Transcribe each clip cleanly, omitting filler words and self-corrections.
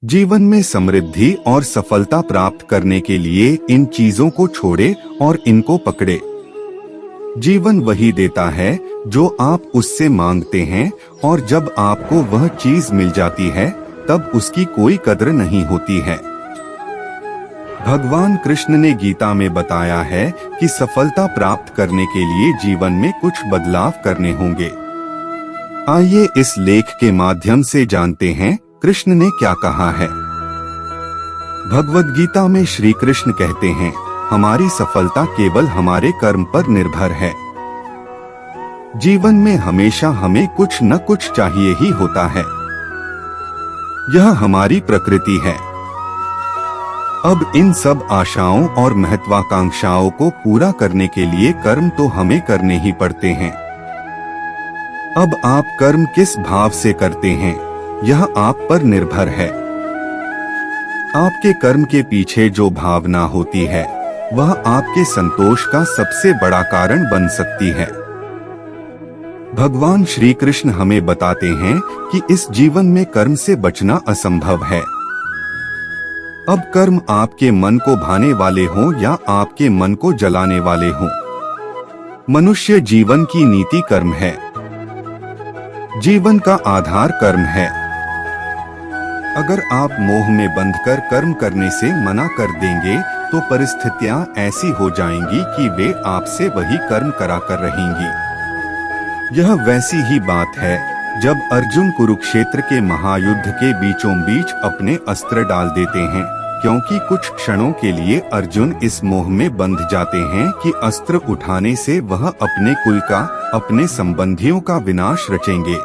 जीवन में समृद्धि और सफलता प्राप्त करने के लिए इन चीजों को छोड़े और इनको पकड़े। जीवन वही देता है जो आप उससे मांगते हैं, और जब आपको वह चीज मिल जाती है तब उसकी कोई कद्र नहीं होती है। भगवान कृष्ण ने गीता में बताया है कि सफलता प्राप्त करने के लिए जीवन में कुछ बदलाव करने होंगे। आइए इस लेख के माध्यम से जानते हैं कृष्ण ने क्या कहा है। भगवद गीता में श्री कृष्ण कहते हैं, हमारी सफलता केवल हमारे कर्म पर निर्भर है। जीवन में हमेशा हमें कुछ न कुछ चाहिए ही होता है, यह हमारी प्रकृति है। अब इन सब आशाओं और महत्वाकांक्षाओं को पूरा करने के लिए कर्म तो हमें करने ही पड़ते हैं। अब आप कर्म किस भाव से करते हैं, यह आप पर निर्भर है। आपके कर्म के पीछे जो भावना होती है वह आपके संतोष का सबसे बड़ा कारण बन सकती है। भगवान श्री कृष्ण हमें बताते हैं कि इस जीवन में कर्म से बचना असंभव है। अब कर्म आपके मन को भाने वाले हों या आपके मन को जलाने वाले हों, मनुष्य जीवन की नीति कर्म है। जीवन का आधार कर्म है। अगर आप मोह में बंधकर कर्म करने से मना कर देंगे तो परिस्थितियां ऐसी हो जाएंगी कि वे आपसे वही कर्म करा कर रहेंगी। यह वैसी ही बात है जब अर्जुन कुरुक्षेत्र के महायुद्ध के बीचों बीच अपने अस्त्र डाल देते हैं, क्योंकि कुछ क्षणों के लिए अर्जुन इस मोह में बंध जाते हैं कि अस्त्र उठाने से वह अपने कुल का, अपने संबंधियों का विनाश रचेंगे।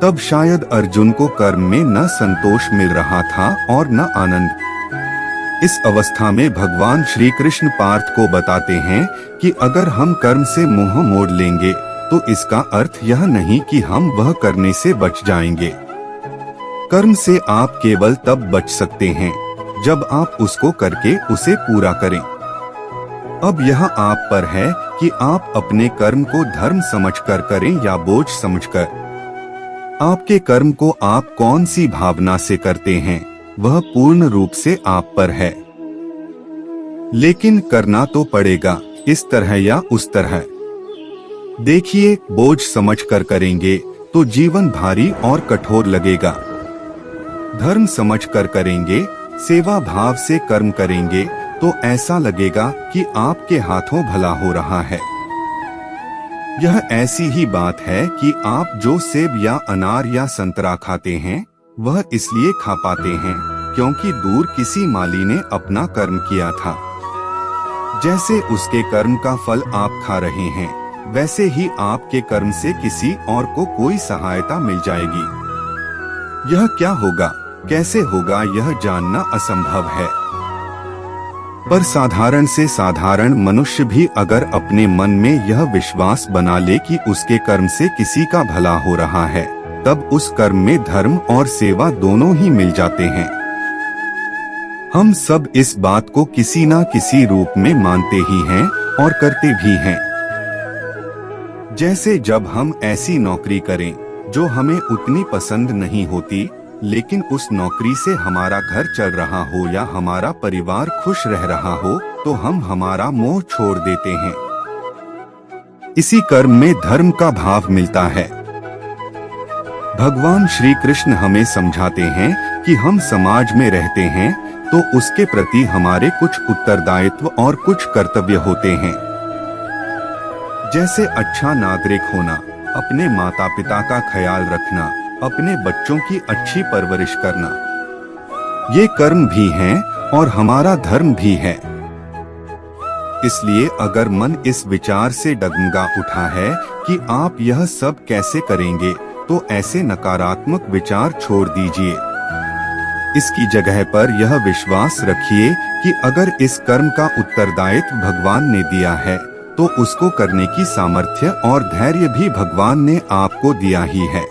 तब शायद अर्जुन को कर्म में न संतोष मिल रहा था और न आनंद। इस अवस्था में भगवान श्री कृष्ण पार्थ को बताते हैं कि अगर हम कर्म से मुंह मोड़ लेंगे तो इसका अर्थ यह नहीं कि हम वह करने से बच जाएंगे। कर्म से आप केवल तब बच सकते हैं जब आप उसको करके उसे पूरा करें। अब यह आप पर है कि आप अपने कर्म को धर्म समझकर करें या बोझ समझकर। आपके कर्म को आप कौन सी भावना से करते हैं वह पूर्ण रूप से आप पर है, लेकिन करना तो पड़ेगा, इस तरह या उस तरह। देखिए, बोझ समझकर करेंगे तो जीवन भारी और कठोर लगेगा। धर्म समझकर करेंगे, सेवा भाव से कर्म करेंगे तो ऐसा लगेगा कि आपके हाथों भला हो रहा है। यह ऐसी ही बात है कि आप जो सेब या अनार या संतरा खाते हैं वह इसलिए खा पाते हैं क्योंकि दूर किसी माली ने अपना कर्म किया था। जैसे उसके कर्म का फल आप खा रहे हैं, वैसे ही आपके कर्म से किसी और को कोई सहायता मिल जाएगी। यह क्या होगा, कैसे होगा, यह जानना असंभव है। पर साधारण से साधारण मनुष्य भी अगर अपने मन में यह विश्वास बना ले कि उसके कर्म से किसी का भला हो रहा है, तब उस कर्म में धर्म और सेवा दोनों ही मिल जाते हैं। हम सब इस बात को किसी न किसी रूप में मानते ही हैं और करते भी हैं। जैसे जब हम ऐसी नौकरी करें जो हमें उतनी पसंद नहीं होती, लेकिन उस नौकरी से हमारा घर चल रहा हो या हमारा परिवार खुश रह रहा हो, तो हम हमारा मोह छोड़ देते हैं। इसी कर्म में धर्म का भाव मिलता है। भगवान श्री कृष्ण हमें समझाते हैं कि हम समाज में रहते हैं तो उसके प्रति हमारे कुछ उत्तरदायित्व और कुछ कर्तव्य होते हैं। जैसे अच्छा नागरिक होना, अपने माता पिता का ख्याल रखना, अपने बच्चों की अच्छी परवरिश करना, ये कर्म भी हैं और हमारा धर्म भी है। इसलिए अगर मन इस विचार से डगमगा उठा है कि आप यह सब कैसे करेंगे, तो ऐसे नकारात्मक विचार छोड़ दीजिए। इसकी जगह पर यह विश्वास रखिए कि अगर इस कर्म का उत्तरदायित्व भगवान ने दिया है तो उसको करने की सामर्थ्य और धैर्य भी भगवान ने आपको दिया ही है।